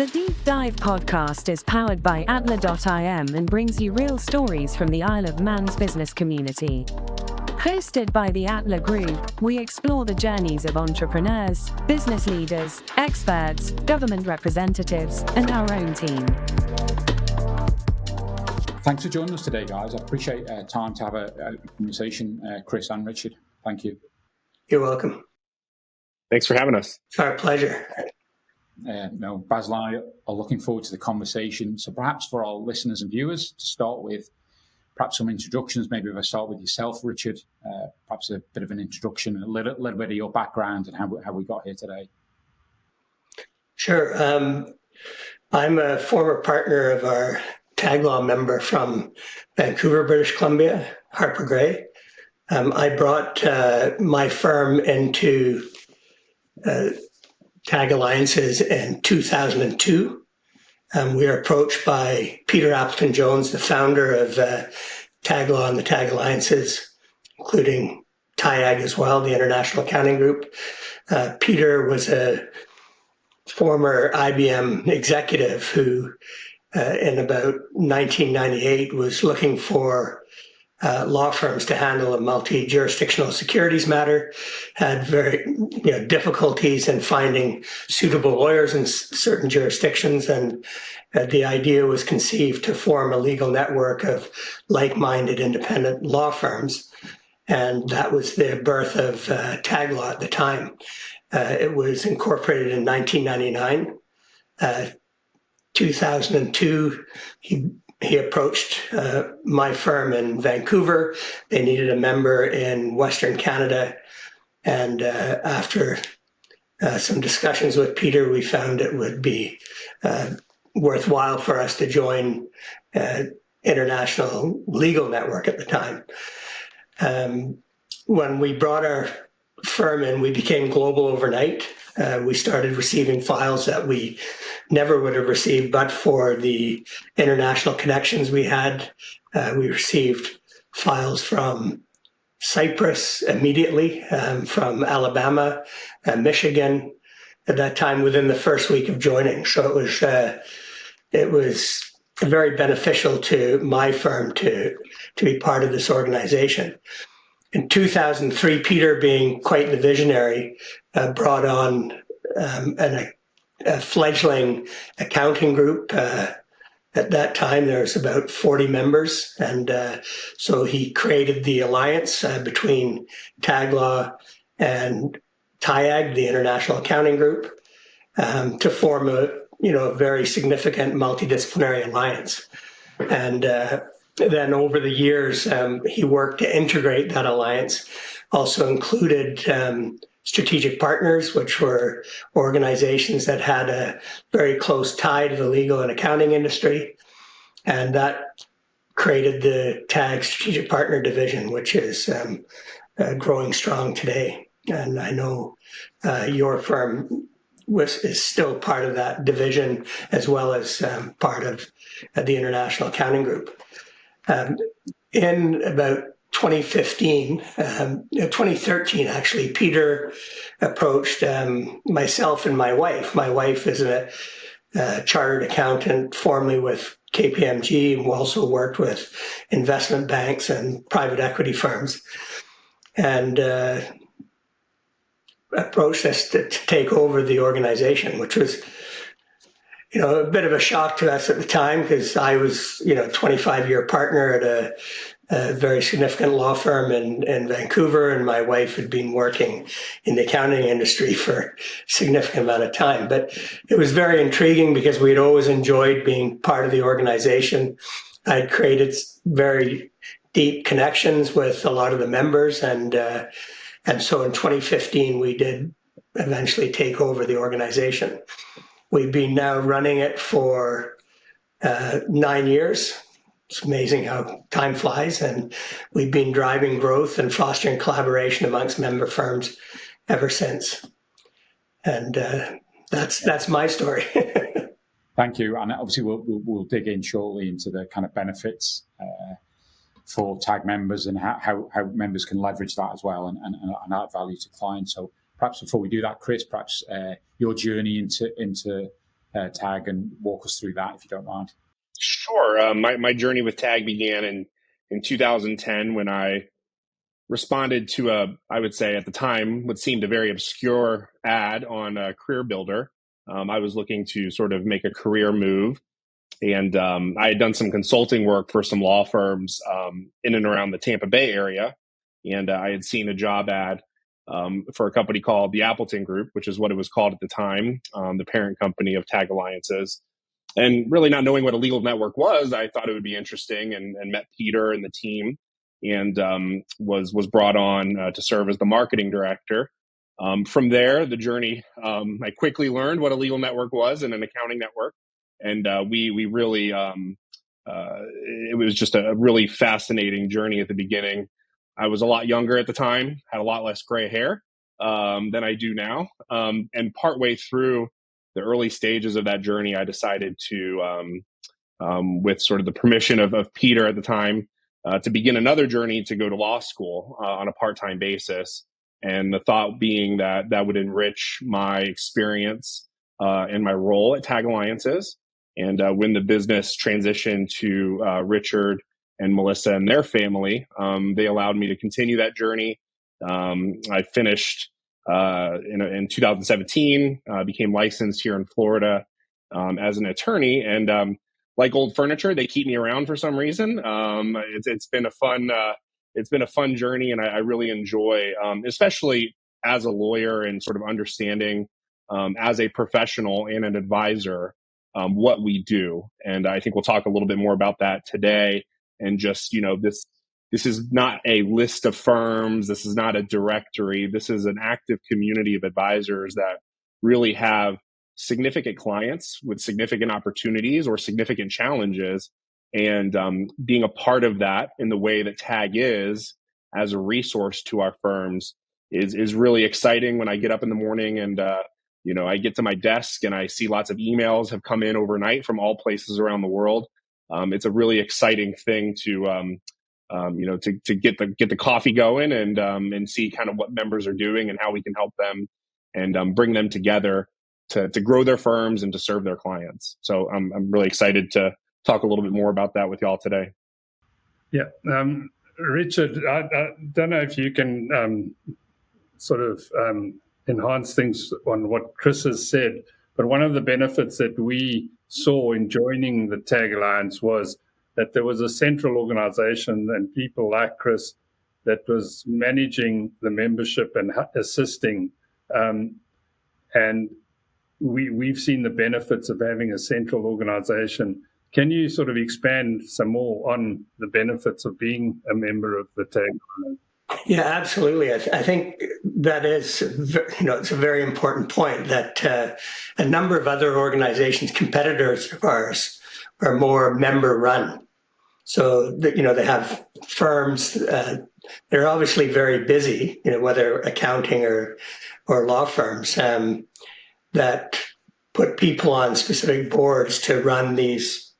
The Deep Dive podcast is powered by Atla.im and brings you real stories from the Isle of Man's business community. Hosted by the Atla Group, we explore the journeys of entrepreneurs, business leaders, experts, government representatives, and our own team. Thanks for joining us today, guys. I appreciate time to have a conversation, Chris and Richard. Thank you. You're welcome. Thanks for having us. It's our pleasure. Basil and I are looking forward to the conversation. So perhaps for our listeners and viewers, to start with, perhaps some introductions. Maybe if I start with yourself, Richard, perhaps a bit of an introduction, a little bit of your background and how we got here today. Sure. I'm a former partner of our tag law member from Vancouver, British Columbia, Harper Gray. I brought my firm into Tag Alliances in 2002. We were approached by Peter Appleton-Jones, the founder of Tag Law and the Tag Alliances, including TIAG as well, the International Accounting Group. Peter was a former IBM executive who, in about 1998, was looking for law firms to handle a multi-jurisdictional securities matter, had very difficulties in finding suitable lawyers in certain jurisdictions, and the idea was conceived to form a legal network of like-minded independent law firms, and that was the birth of Tag Law at the time. It was incorporated in 1999. 2002, he approached my firm in Vancouver. They needed a member in Western Canada. And after some discussions with Peter, we found it would be worthwhile for us to join International Legal Network at the time. When we brought our firm in, we became global overnight. We started receiving files that we never would have received but for the international connections we had. We received files from Cyprus immediately, from Alabama, Michigan, at that time within the first week of joining. So it was very beneficial to my firm to be part of this organization. In 2003, Peter, being quite the visionary, brought on a fledgling accounting group. At that time, there was about 40 members. And so he created the alliance between Tag Law and TIAG, the International Accounting Group, to form a very significant multidisciplinary alliance. And then over the years, he worked to integrate that alliance, also included strategic partners, which were organizations that had a very close tie to the legal and accounting industry. And that created the TAG Strategic Partner Division, which is growing strong today. And I know your firm is still part of that division, as well as part of the International Accounting Group. In about 2013 actually, Peter approached myself and my wife. My wife is a chartered accountant, formerly with KPMG, and also worked with investment banks and private equity firms, and approached us to take over the organization, which was a bit of a shock to us at the time, because I was, 25-year partner at a very significant law firm in Vancouver, and my wife had been working in the accounting industry for a significant amount of time. But it was very intriguing because we had always enjoyed being part of the organization. I'd created very deep connections with a lot of the members, and so in 2015 we did eventually take over the organization. We've been now running it for 9 years. It's amazing how time flies, and we've been driving growth and fostering collaboration amongst member firms ever since. And that's my story. Thank you. And obviously we'll dig in shortly into the kind of benefits for TAG members and how members can leverage that as well and add value to clients. So perhaps before we do that, Chris, perhaps your journey into Tag, and walk us through that if you don't mind. Sure. My journey with Tag began in 2010 when I responded to I would say at the time, what seemed a very obscure ad on a Career Builder. I was looking to sort of make a career move, and I had done some consulting work for some law firms in and around the Tampa Bay area, and I had seen a job ad for a company called the Appleton Group, which is what it was called at the time, the parent company of Tag Alliances. And really not knowing what a legal network was, I thought it would be interesting, and met Peter and the team, and was brought on to serve as the marketing director. From there, the journey, I quickly learned what a legal network was and an accounting network. And we really, it was just a really fascinating journey at the beginning. I was a lot younger at the time, had a lot less gray hair than I do now. And partway through the early stages of that journey, I decided to, with sort of the permission of Peter at the time, to begin another journey to go to law school on a part-time basis. And the thought being that that would enrich my experience and my role at Tag Alliances. And when the business transitioned to Richard and Melissa and their family, they allowed me to continue that journey. I finished in 2017, became licensed here in Florida as an attorney. And like old furniture, they keep me around for some reason. It's been a fun journey, and I really enjoy, especially as a lawyer and sort of understanding as a professional and an advisor what we do. And I think we'll talk a little bit more about that today. And just, this is not a list of firms. This is not a directory. This is an active community of advisors that really have significant clients with significant opportunities or significant challenges. And being a part of that in the way that Tag is as a resource to our firms is really exciting. When I get up in the morning and I get to my desk and I see lots of emails have come in overnight from all places around the world. It's a really exciting thing to get the coffee going and see kind of what members are doing and how we can help them and bring them together to grow their firms and to serve their clients. So I'm really excited to talk a little bit more about that with y'all today. Yeah. Richard, I don't know if you can enhance things on what Chris has said, but one of the benefits that we saw in joining the Tag Alliance was that there was a central organization and people like Chris that was managing the membership and assisting. And we've seen the benefits of having a central organization. Can you sort of expand some more on the benefits of being a member of the Tag Alliance? Yeah, absolutely. I think that is, it's a very important point that a number of other organizations, competitors of ours, are more member run. So, they have firms, they're obviously very busy, whether accounting or law firms, that put people on specific boards to run these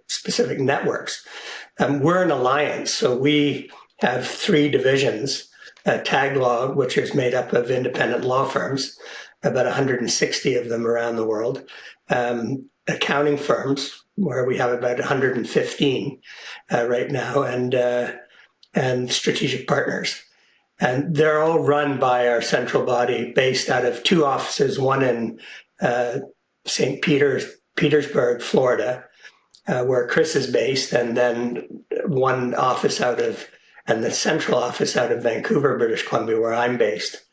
specific networks. We're an alliance, so we have three divisions: Tag Law, which is made up of independent law firms, about 160 of them around the world; accounting firms, where we have about 115 right now, and strategic partners. And they're all run by our central body based out of two offices, one in St. Petersburg, Florida, where Chris is based, and then one office and the central office out of Vancouver, British Columbia, where I'm based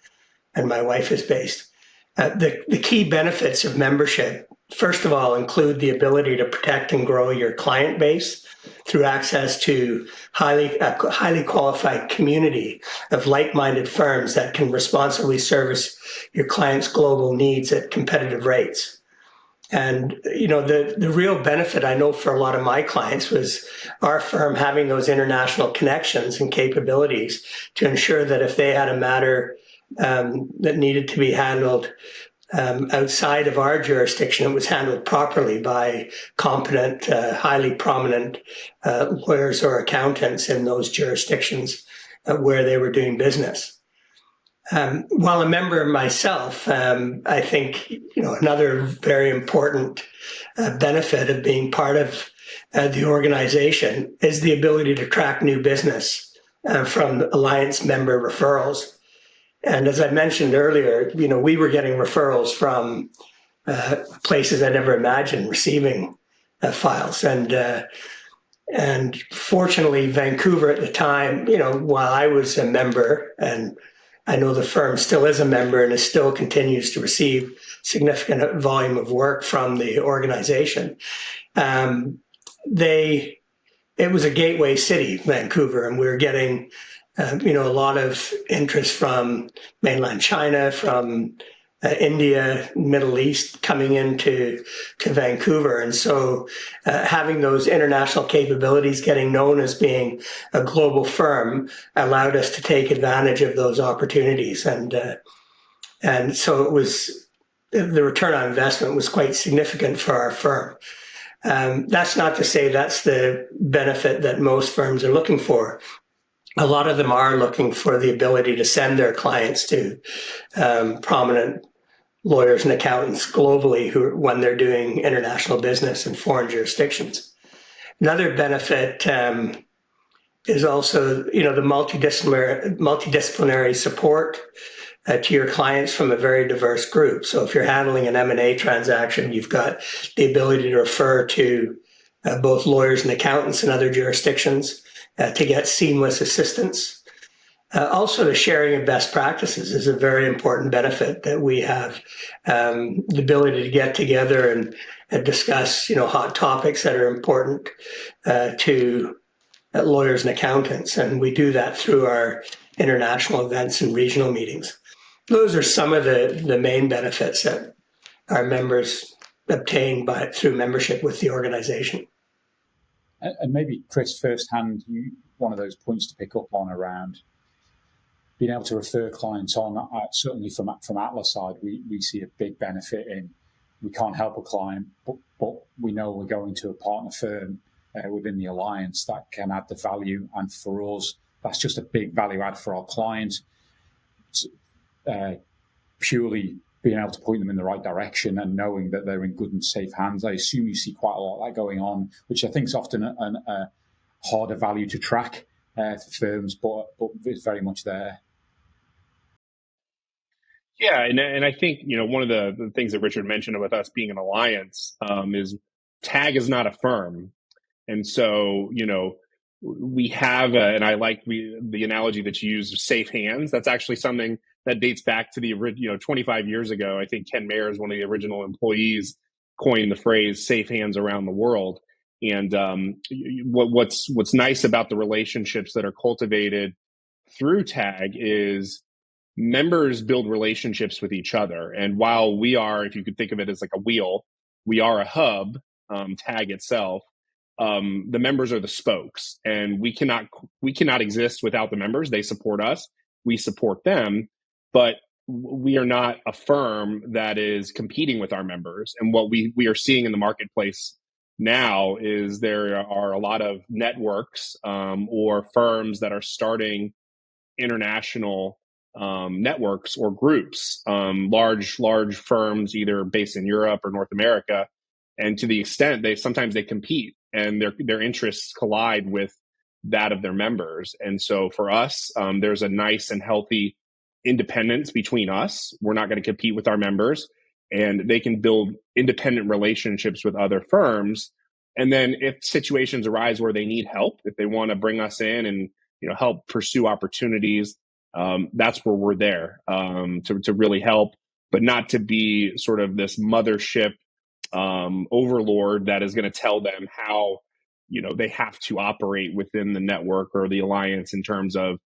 and my wife is based. The key benefits of membership, first of all, include the ability to protect and grow your client base through access to a highly qualified community of like-minded firms that can responsibly service your clients' global needs at competitive rates. And, the real benefit I know for a lot of my clients was our firm having those international connections and capabilities to ensure that if they had a matter that needed to be handled outside of our jurisdiction, it was handled properly by competent, highly prominent lawyers or accountants in those jurisdictions where they were doing business. While a member myself, I think another very important benefit of being part of the organization is the ability to track new business from Alliance member referrals. And as I mentioned earlier, we were getting referrals from places I never imagined receiving files. And fortunately, Vancouver at the time, while I was a member, and I know the firm still is a member and it still continues to receive significant volume of work from the organization. It was a gateway city, Vancouver, and we were getting, a lot of interest from mainland China, from India, Middle East coming into Vancouver. And so having those international capabilities, getting known as being a global firm, allowed us to take advantage of those opportunities. And so it was, the return on investment was quite significant for our firm. That's not to say that's the benefit that most firms are looking for. A lot of them are looking for the ability to send their clients to prominent lawyers and accountants globally when they're doing international business in foreign jurisdictions. Another benefit is also, the multidisciplinary support to your clients from a very diverse group. So if you're handling an M&A transaction, you've got the ability to refer to both lawyers and accountants in other jurisdictions to get seamless assistance. Also, the sharing of best practices is a very important benefit that we have. The ability to get together and discuss, hot topics that are important to lawyers and accountants. And we do that through our international events and regional meetings. Those are some of the main benefits that our members obtain through membership with the organization. And maybe, Chris, firsthand, one of those points to pick up on around being able to refer clients on. Certainly from Atlas side, we see a big benefit in, we can't help a client, but we know we're going to a partner firm within the alliance that can add the value. And for us, that's just a big value add for our clients. Purely being able to point them in the right direction and knowing that they're in good and safe hands. I assume you see quite a lot of that going on, which I think is often a harder value to track for firms, but it's very much there. Yeah, and I think, one of the things that Richard mentioned with us being an alliance is TAG is not a firm. And so, we have, and I like the analogy that you used of safe hands. That's actually something that dates back to the 25 years ago. I think Ken Mayer is one of the original employees coined the phrase "safe hands around the world." And what's nice about the relationships that are cultivated through TAG is members build relationships with each other. And while we are, if you could think of it as like a wheel, we are a hub, TAG itself. The members are the spokes, and we cannot exist without the members. They support us, we support them, but we are not a firm that is competing with our members. And what we are seeing in the marketplace now is there are a lot of networks or firms that are starting international networks or groups, large firms either based in Europe or North America. And to the extent sometimes they compete and their interests collide with that of their members. And so for us, there's a nice and healthy independence between us. We're not going to compete with our members, and they can build independent relationships with other firms. And then if situations arise where they need help, if they want to bring us in and help pursue opportunities, that's where we're there to really help, but not to be sort of this mothership overlord that is going to tell them how they have to operate within the network or the alliance in terms of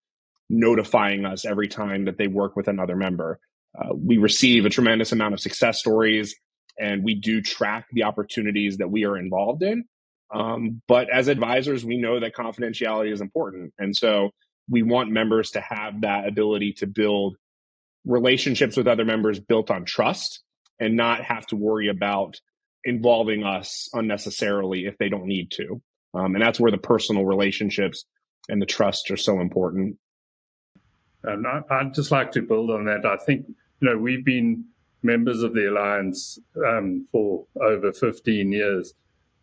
notifying us every time that they work with another member. We receive a tremendous amount of success stories, and we do track the opportunities that we are involved in. But as advisors, we know that confidentiality is important. And so we want members to have that ability to build relationships with other members built on trust and not have to worry about involving us unnecessarily if they don't need to. And that's where the personal relationships and the trust are so important. And I'd just like to build on that. I think, we've been members of the Alliance for over 15 years,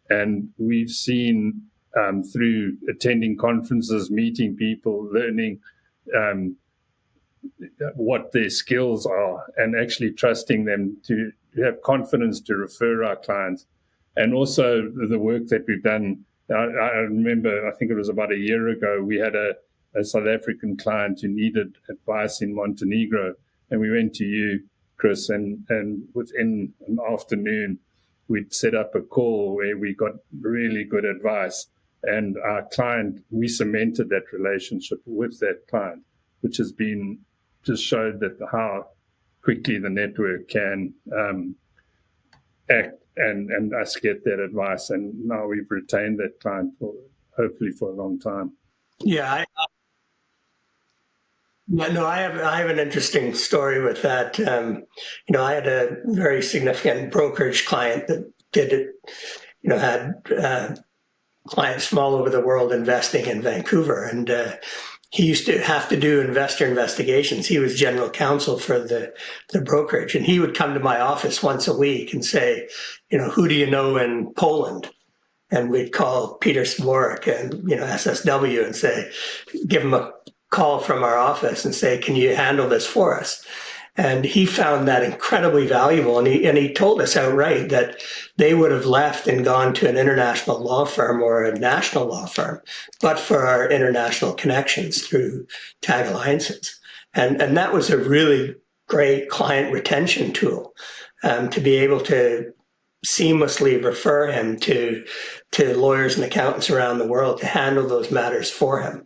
and we've seen through attending conferences, meeting people, learning what their skills are, and actually trusting them to have confidence to refer our clients. And also the work that we've done. I remember, I think it was about a year ago, we had a South African client who needed advice in Montenegro, and we went to you, Chris, and within an afternoon, we'd set up a call where we got really good advice. And our client, we cemented that relationship with that client, which has been just showed that how quickly the network can act and us get that advice. And now we've retained that client hopefully for a long time. Yeah, I have an interesting story with that. I had a very significant brokerage client that did it, had clients from all over the world investing in Vancouver. And he used to have to do investor investigations. He was general counsel for the brokerage. And he would come to my office once a week and say, who do you know in Poland? And we'd call Peter Swarek and, SSW and say, give him a call from our office and say, can you handle this for us? And he found that incredibly valuable. And he told us outright that they would have left and gone to an international law firm or a national law firm, but for our international connections through Tag Alliances. And that was a really great client retention tool, to be able to seamlessly refer him to lawyers and accountants around the world to handle those matters for him,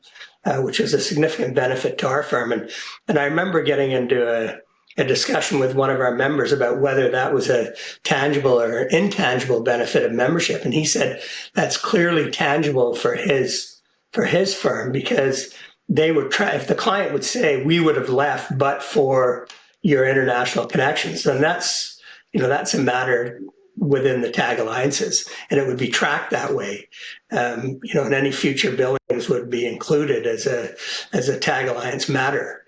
which was a significant benefit to our firm. And I remember getting into a discussion with one of our members about whether that was a tangible or intangible benefit of membership. And he said that's clearly tangible for his firm, because they would try, if the client would say, we would have left but for your international connections, then that's a matter within the Tag Alliances, and it would be tracked that way. And any future billings would be included as a Tag Alliance matter.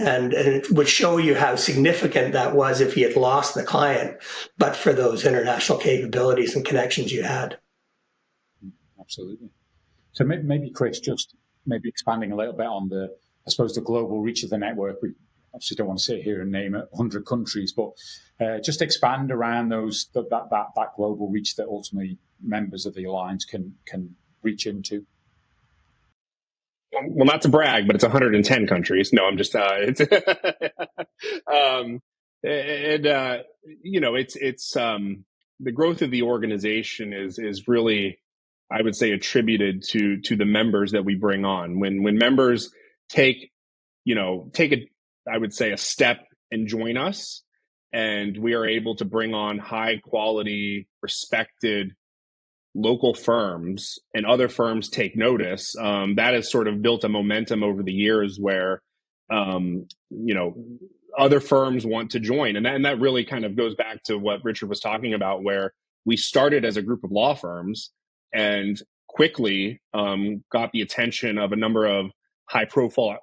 And it would show you how significant that was if you had lost the client, but for those international capabilities and connections you had. Absolutely. So maybe Chris, just maybe expanding a little bit on the global reach of the network. We obviously don't want to sit here and name 100 countries, but just expand around that global reach that ultimately members of the Alliance can reach into. Well, not to brag, but it's 110 countries. No, I'm just, it's, it's the growth of the organization is really, I would say, attributed to the members that we bring on. When members take a step and join us, and we are able to bring on high quality, respected local firms, and other firms take notice, that has sort of built a momentum over the years where, other firms want to join. And that really kind of goes back to what Richard was talking about, where we started as a group of law firms and quickly got the attention of a number of high profile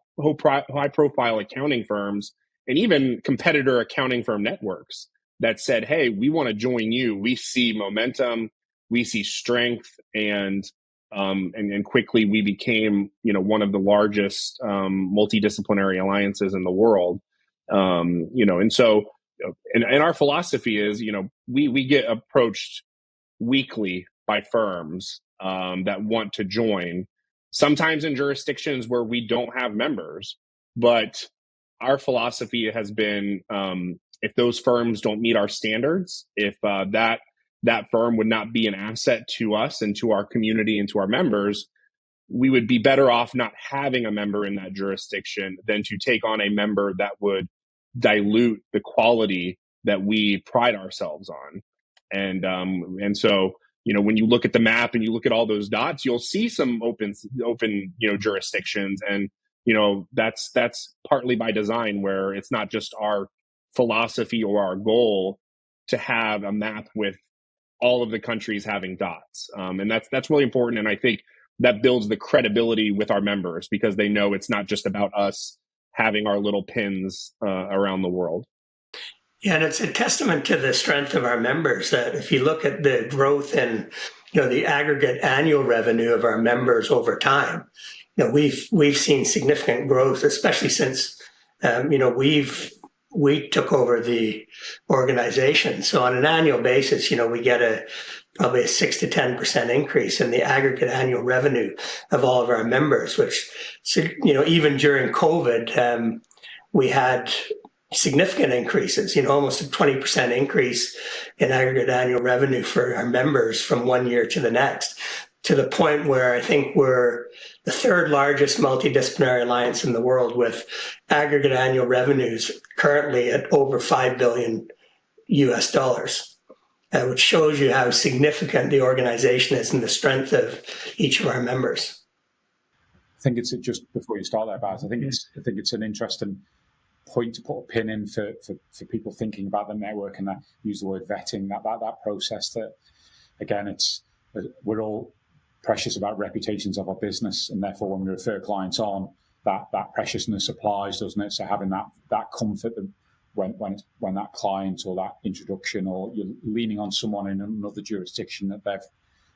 accounting firms and even competitor accounting firm networks that said, hey, we want to join you. We see momentum, we see strength, and quickly we became, one of the largest multidisciplinary alliances in the world. And so, and our philosophy is, we get approached weekly by firms that want to join, sometimes in jurisdictions where we don't have members. But our philosophy has been, if those firms don't meet our standards, if that firm would not be an asset to us and to our community and to our members, we would be better off not having a member in that jurisdiction than to take on a member that would dilute the quality that we pride ourselves on. And so, when you look at the map and you look at all those dots, you'll see some open, jurisdictions. And, that's partly by design, where it's not just our philosophy or our goal to have a map with all of the countries having dots. And that's really important. And I think that builds the credibility with our members, because they know it's not just about us having our little pins around the world. Yeah, and it's a testament to the strength of our members that if you look at the growth in, the aggregate annual revenue of our members over time, we've seen significant growth, especially since, we took over the organization. So on an annual basis, we get probably a 6 to 10% increase in the aggregate annual revenue of all of our members, which, even during COVID, we had significant increases, almost a 20% increase in aggregate annual revenue for our members from one year to the next, to the point where I think we're the third largest multidisciplinary alliance in the world, with aggregate annual revenues currently at over $5 billion US, which shows you how significant the organization is and the strength of each of our members. I think it's just before you start there, Baz, I think it's an interesting point to put a pin in for people thinking about the network, and that use the word vetting, that process. That again, we're all precious about reputations of our business, and therefore when we refer clients on, that preciousness applies, doesn't it? So having that comfort that when that client or that introduction, or you're leaning on someone in another jurisdiction, that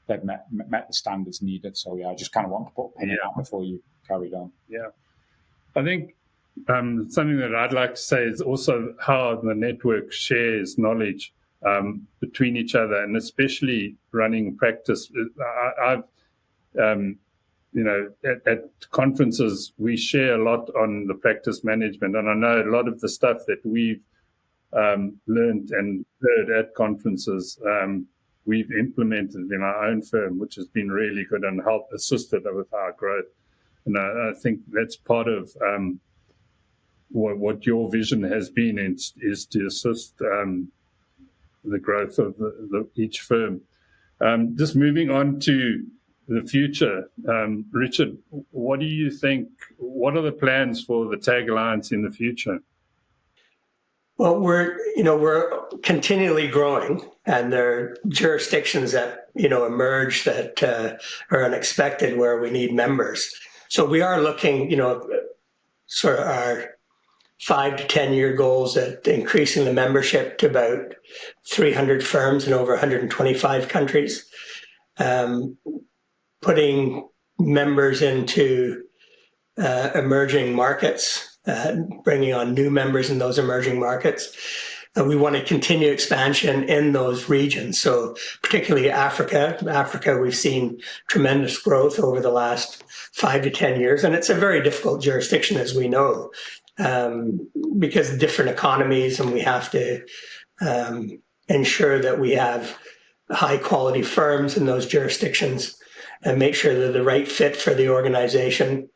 they've met the standards needed. So yeah, I just kind of want to put a pin in that before you carried on. Yeah, I think something that I'd like to say is also how the network shares knowledge between each other, and especially running practice. I've at conferences, we share a lot on the practice management, and I know a lot of the stuff that we've learned and heard at conferences, we've implemented in our own firm, which has been really good and helped assisted with our growth. And I think that's part of what your vision has been, is to assist the growth of each firm. Just moving on to the future, Richard, what do you think? What are the plans for the TAG Alliance in the future? Well, we're continually growing, and there are jurisdictions that emerge that are unexpected where we need members. So we are looking, sort of our 5 to 10 year goals at increasing the membership to about 300 firms in over 125 countries. Putting members into emerging markets, bringing on new members in those emerging markets. We want to continue expansion in those regions. So particularly Africa, we've seen tremendous growth over the last 5 to 10 years. And it's a very difficult jurisdiction, as we know, because of different economies, and we have to ensure that we have high quality firms in those jurisdictions and make sure they're the right fit for the organization.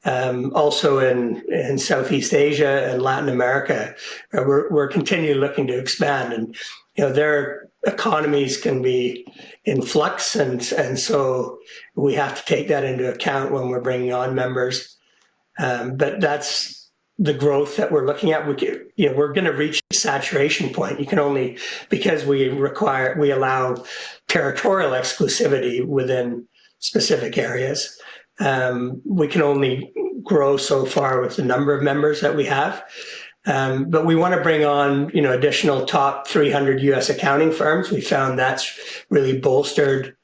Also in Southeast Asia and Latin America, we're continually looking to expand, and their economies can be in flux, and so we have to take that into account when we're bringing on members. But that's the growth that we're looking at. We're going to reach the saturation point. You can only, because we allow territorial exclusivity within specific areas. We can only grow so far with the number of members that we have. But we want to bring on, additional top 300 U.S. accounting firms. We found that's really bolstered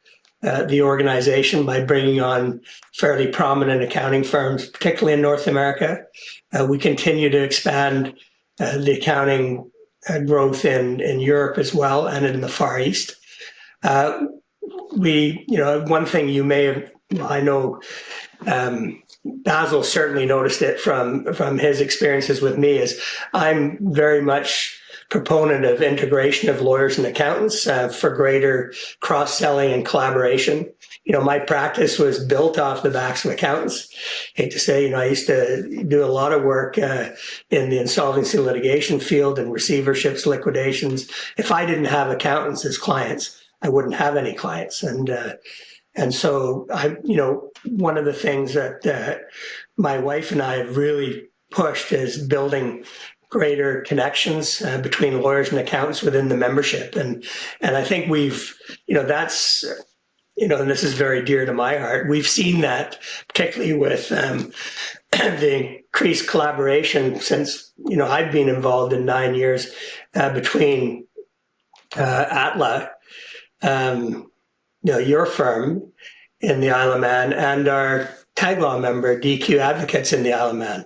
the organization by bringing on fairly prominent accounting firms, particularly in North America. We continue to expand the accounting growth in Europe as well, and in the Far East. One thing you may have, I know Basil certainly noticed it from his experiences with me, is I'm very much proponent of integration of lawyers and accountants for greater cross-selling and collaboration. My practice was built off the backs of accountants. Hate to say, I used to do a lot of work in the insolvency litigation field and receiverships, liquidations. If I didn't have accountants as clients, I wouldn't have any clients. And so one of the things that my wife and I have really pushed is building greater connections between lawyers and accountants within the membership. And I think we've, that's, and this is very dear to my heart. We've seen that particularly with the increased collaboration since, I've been involved in 9 years between ATLA, your firm in the Isle of Man, and our tag law member, DQ Advocates in the Isle of Man.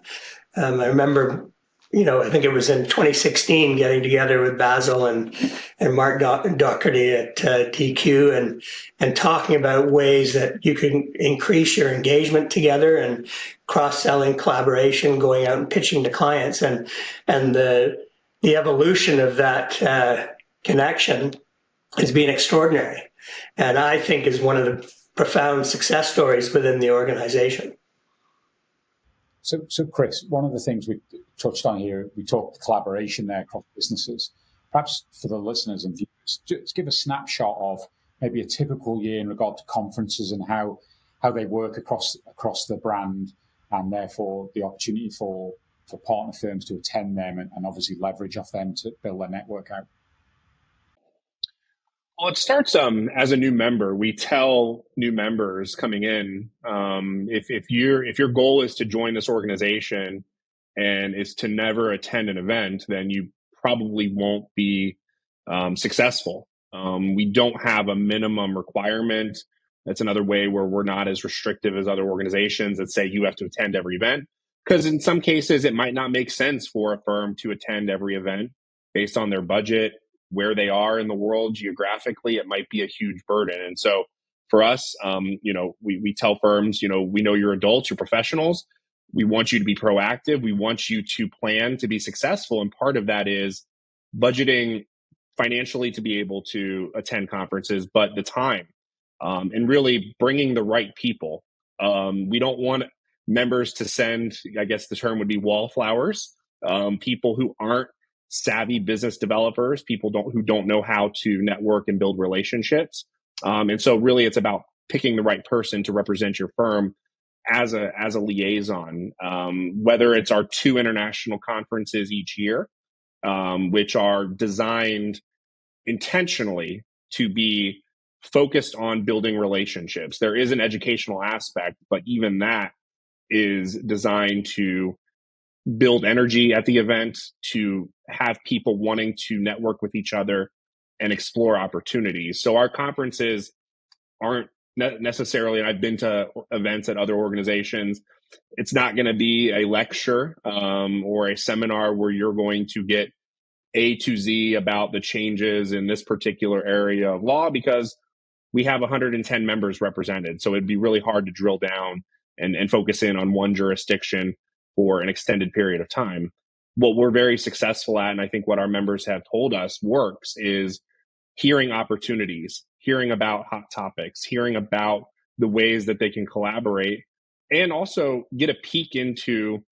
I remember, I think it was in 2016, getting together with Basil and Mark Doherty at DQ and talking about ways that you can increase your engagement together and cross-selling, collaboration, going out and pitching to clients, and the evolution of that connection has been extraordinary, and I think is one of the profound success stories within the organization. So Chris, one of the things we touched on here, we talked collaboration there across businesses. Perhaps for the listeners and viewers, just give a snapshot of maybe a typical year in regard to conferences and how they work across the brand, and therefore the opportunity for partner firms to attend them and obviously leverage off them to build their network out. Well, it starts as a new member. We tell new members coming in, if your goal is to join this organization and is to never attend an event, then you probably won't be successful. We don't have a minimum requirement. That's another way where we're not as restrictive as other organizations that say you have to attend every event. Because in some cases, it might not make sense for a firm to attend every event based on their budget, where they are in the world geographically. It might be a huge burden. And so for us, we tell firms, we know you're adults, you're professionals. We want you to be proactive. We want you to plan to be successful. And part of that is budgeting financially to be able to attend conferences, but the time and really bringing the right people. We don't want members to send, I guess the term would be wallflowers, people who aren't savvy business developers, people who don't know how to network and build relationships. And so really it's about picking the right person to represent your firm as a liaison, whether it's our 2 international conferences each year, which are designed intentionally to be focused on building relationships. There is an educational aspect, but even that is designed to build energy at the event, to have people wanting to network with each other and explore opportunities. So our conferences aren't necessarily, and I've been to events at other organizations, it's not going to be a lecture or a seminar where you're going to get A to Z about the changes in this particular area of law, because we have 110 members represented. So it'd be really hard to drill down and focus in on one jurisdiction for an extended period of time. What we're very successful at, and I think what our members have told us works, is hearing opportunities, hearing about hot topics, hearing about the ways that they can collaborate, and also get a peek into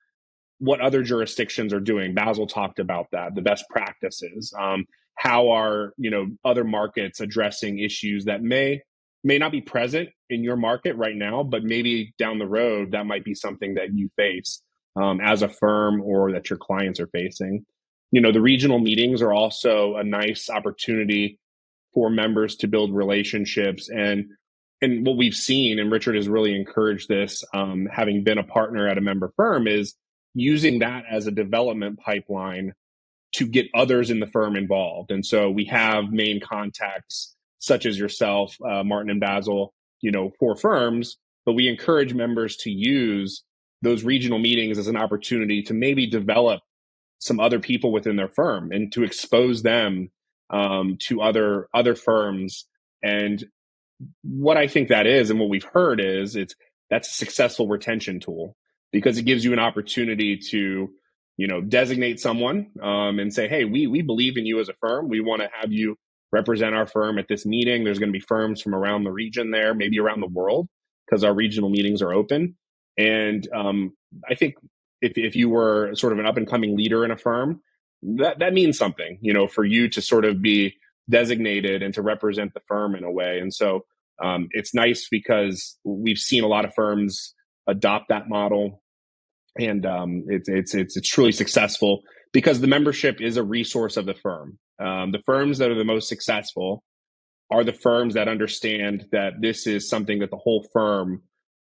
what other jurisdictions are doing. Basil talked about that, the best practices. How are other markets addressing issues that may not be present in your market right now, but maybe down the road that might be something that you face as a firm or that your clients are facing. The regional meetings are also a nice opportunity for members to build relationships. And what we've seen, and Richard has really encouraged this, having been a partner at a member firm, is using that as a development pipeline to get others in the firm involved. And so we have main contacts such as yourself, Martin and Basil, for firms, but we encourage members to use those regional meetings as an opportunity to maybe develop some other people within their firm and to expose them to other firms. And what I think that is, and what we've heard is, that's a successful retention tool, because it gives you an opportunity to designate someone and say, hey, we believe in you as a firm. We want to have you represent our firm at this meeting. There's going to be firms from around the region there, maybe around the world, because our regional meetings are open. And I think if you were sort of an up and coming leader in a firm, that means something, for you to sort of be designated and to represent the firm in a way. And so it's nice because we've seen a lot of firms adopt that model. And it's truly successful because the membership is a resource of the firm. The firms that are the most successful are the firms that understand that this is something that the whole firm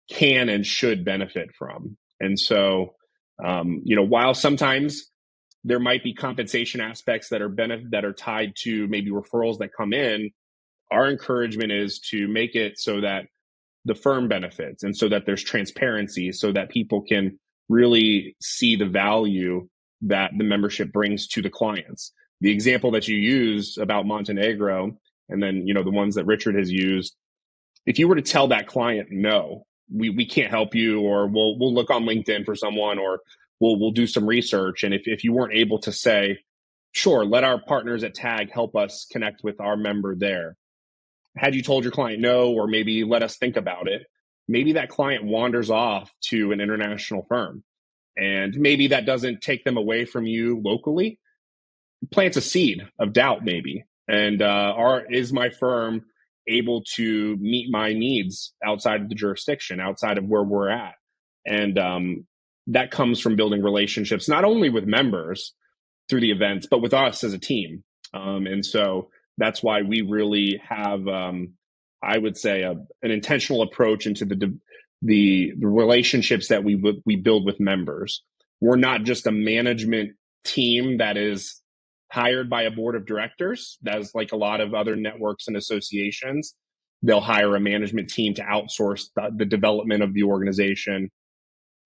can and should benefit from. And so, while sometimes there might be compensation aspects that are tied to maybe referrals that come in, our encouragement is to make it so that the firm benefits and so that there's transparency so that people can really see the value that the membership brings to the clients. The example that you used about Montenegro, and then, the ones that Richard has used, if you were to tell that client, no, we can't help you, or we'll look on LinkedIn for someone, or we'll do some research. And if you weren't able to say, sure, let our partners at TAG help us connect with our member there. Had you told your client no, or maybe let us think about it, maybe that client wanders off to an international firm. And maybe that doesn't take them away from you locally, plants a seed of doubt maybe. And is my firm able to meet my needs outside of the jurisdiction, outside of where we're at? And that comes from building relationships, not only with members through the events, but with us as a team. And so that's why we really have, I would say, an intentional approach into the relationships that we build with members. We're not just a management team that is hired by a board of directors. That's like a lot of other networks and associations. They'll hire a management team to outsource the development of the organization.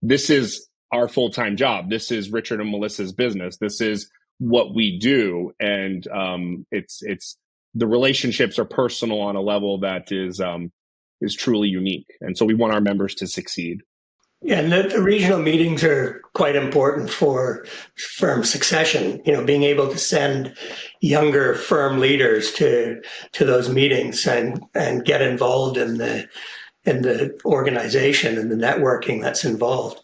This is our full-time job. This is Richard and Melissa's business. This is what we do. And it's the relationships are personal on a level that is truly unique. And so we want our members to succeed. Yeah, and the regional meetings are quite important for firm succession. Being able to send younger firm leaders to those meetings and get involved in the organization and the networking that's involved.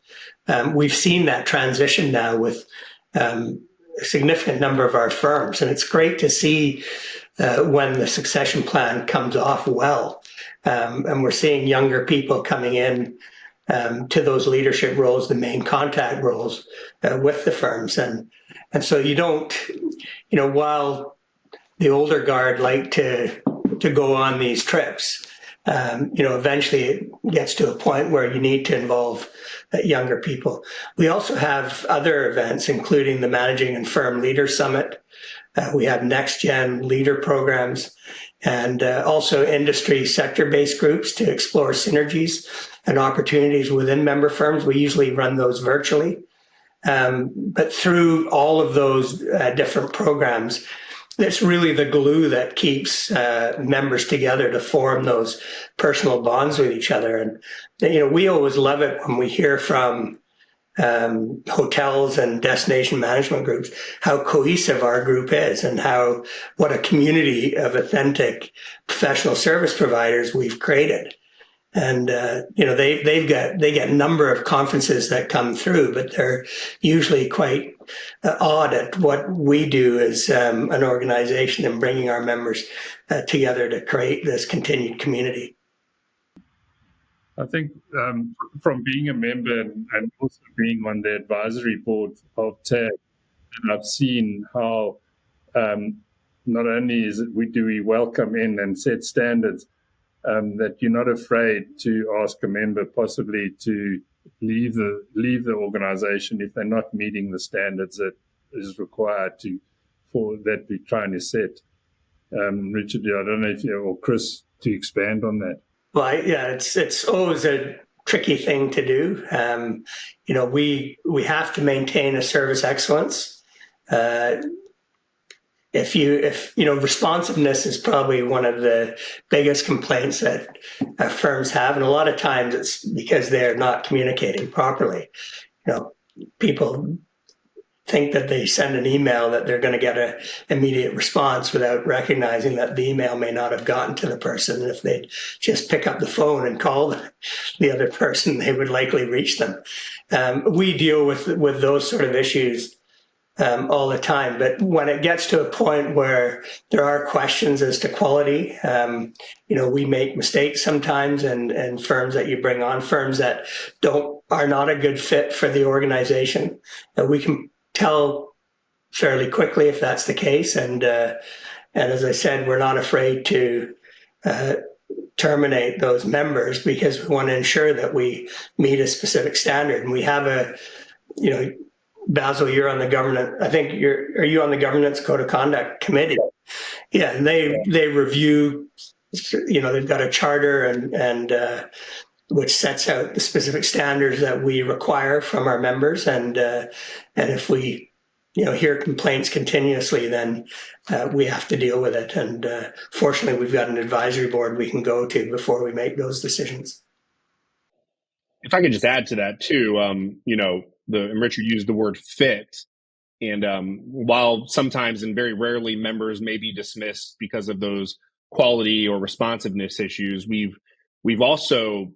We've seen that transition now with a significant number of our firms, and it's great to see when the succession plan comes off well. And we're seeing younger people coming in to those leadership roles, the main contact roles with the firms. And so you don't, while the older guard like to go on these trips, eventually it gets to a point where you need to involve younger people. We also have other events, including the Managing and Firm Leader Summit. We have Next Gen leader programs, and also industry sector-based groups to explore synergies and opportunities within member firms. We usually run those virtually. But through all of those different programs, it's really the glue that keeps members together to form those personal bonds with each other. And, we always love it when we hear from hotels and destination management groups how cohesive our group is, and what a community of authentic professional service providers we've created. And they get a number of conferences that come through, but they're usually quite odd at what we do as an organization and bringing our members together to create this continued community. I think from being a member and also being on the advisory board of TAG, and I've seen how not only we welcome in and set standards, that you're not afraid to ask a member possibly to leave the organization if they're not meeting the standards that is required that we're trying to set. Richard, I don't know if you or Chris to expand on that. Well, it's always a tricky thing to do. We have to maintain a service excellence. Responsiveness is probably one of the biggest complaints that firms have, and a lot of times it's because they're not communicating properly. People think that they send an email that they're going to get an immediate response without recognizing that the email may not have gotten to the person. And if they just pick up the phone and call the other person, they would likely reach them. We deal with those sort of issues all the time. But when it gets to a point where there are questions as to quality, we make mistakes sometimes, and firms that you bring on, firms that are not a good fit for the organization, we can tell fairly quickly if that's the case. And as I said, we're not afraid to terminate those members because we want to ensure that we meet a specific standard. And we have Basil, you're on the are you on the governance code of conduct committee? Yeah, and they review, they've got a charter and which sets out the specific standards that we require from our members. And if we, hear complaints continuously, then we have to deal with it. And fortunately, we've got an advisory board we can go to before we make those decisions. If I could just add to that too, and Richard used the word fit. And while sometimes and very rarely members may be dismissed because of those quality or responsiveness issues, we've also,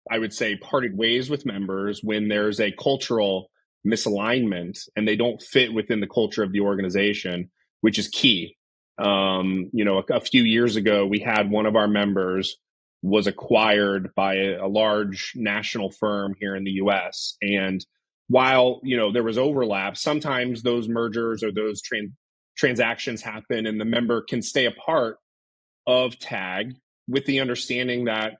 I would say, parted ways with members when there's a cultural misalignment and they don't fit within the culture of the organization, which is key. A few years ago, we had one of our members was acquired by a large national firm here in the US. And while, there was overlap, sometimes those mergers or those transactions happen and the member can stay a part of TAG with the understanding that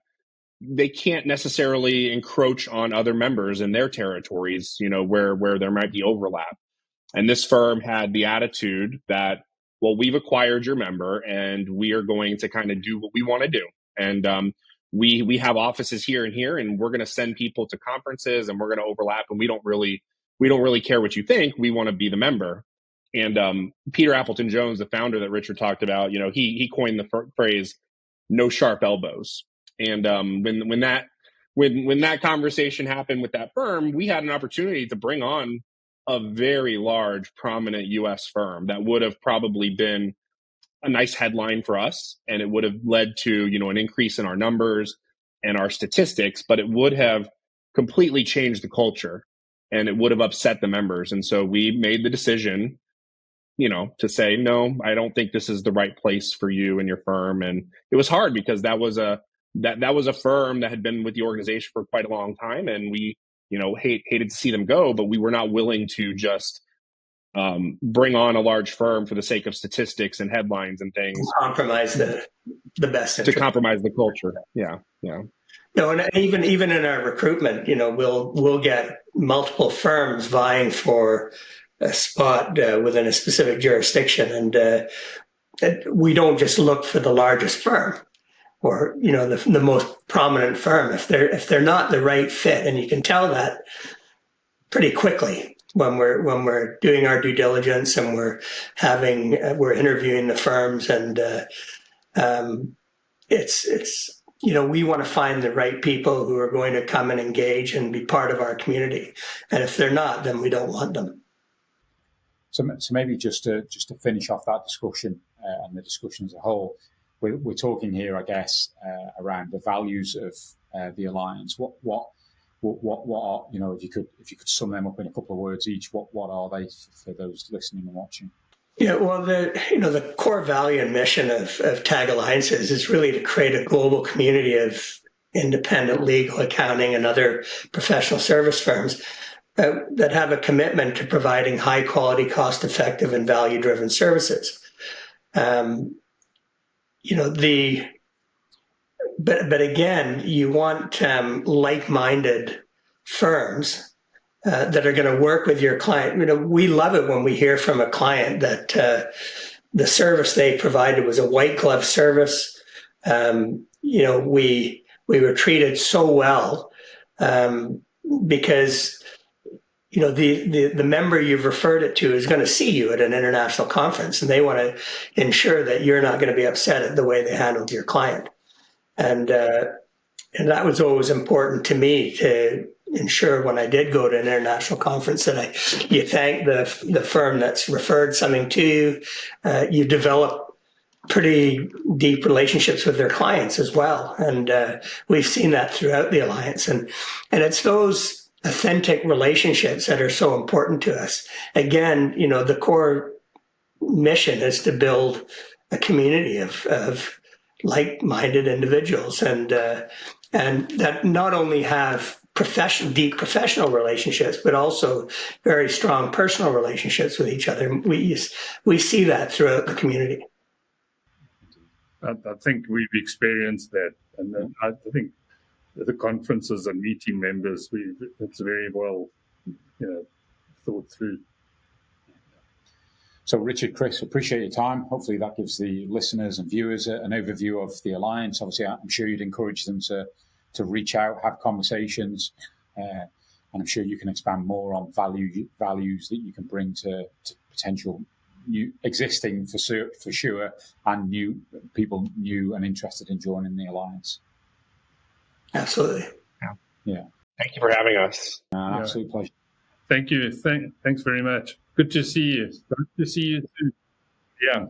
they can't necessarily encroach on other members in their territories, where there might be overlap. And this firm had the attitude that, well, we've acquired your member and we are going to kind of do what we want to do. And we have offices here and here, and we're going to send people to conferences and we're going to overlap, and we don't really care what you think. We want to be the member. And Peter Appleton Jones, the founder that Richard talked about, he coined the phrase "no sharp elbows." And when that conversation happened with that firm, we had an opportunity to bring on a very large, prominent U.S. firm that would have probably been a nice headline for us, and it would have led to an increase in our numbers and our statistics, but it would have completely changed the culture, and it would have upset the members. And so we made the decision, to say, no, I don't think this is the right place for you and your firm. And it was hard because that was a firm that had been with the organization for quite a long time, and we hated to see them go, but we were not willing to just bring on a large firm for the sake of statistics and headlines and things. Compromise the best interest. To compromise the culture. Yeah. No, and even in our recruitment, we'll get multiple firms vying for a spot within a specific jurisdiction, and we don't just look for the largest firm or the most prominent firm. If they're not the right fit, and you can tell that pretty quickly when we're doing our due diligence and we're interviewing the firms, and it's we want to find the right people who are going to come and engage and be part of our community. And if they're not, then we don't want them. So maybe just to finish off that discussion and the discussion as a whole, we're talking here, I guess, around the values of the alliance. What are, if you could sum them up in a couple of words each, what are they for those listening and watching? Yeah, well, the core value and mission of TAG Alliances is really to create a global community of independent legal, accounting, and other professional service firms that have a commitment to providing high quality, cost effective, and value driven services. But again, you want like-minded firms that are going to work with your client. We love it when we hear from a client that the service they provided was a white glove service. We were treated so well because the member you've referred it to is going to see you at an international conference, and they want to ensure that you're not going to be upset at the way they handled your client. And that was always important to me, to ensure when I did go to an international conference that you thank the firm that's referred something to you. You develop pretty deep relationships with their clients as well. And we've seen that throughout the Alliance. And it's those authentic relationships that are so important to us. Again, the core mission is to build a community of like-minded individuals, and that not only have deep professional relationships, but also very strong personal relationships with each other. We see that throughout the community. I think we've experienced that, and then I think the conferences and meeting members, it's very well, thought through. So, Richard, Chris, appreciate your time. Hopefully that gives the listeners and viewers an overview of the Alliance. Obviously, I'm sure you'd encourage them to reach out, have conversations, and I'm sure you can expand more on values that you can bring to potential new, existing for sure, and new people, new and interested in joining the Alliance. Absolutely. Yeah. Thank you for having us. Absolute pleasure. Thank you. Thanks very much. Good to see you. Good to see you too. Yeah.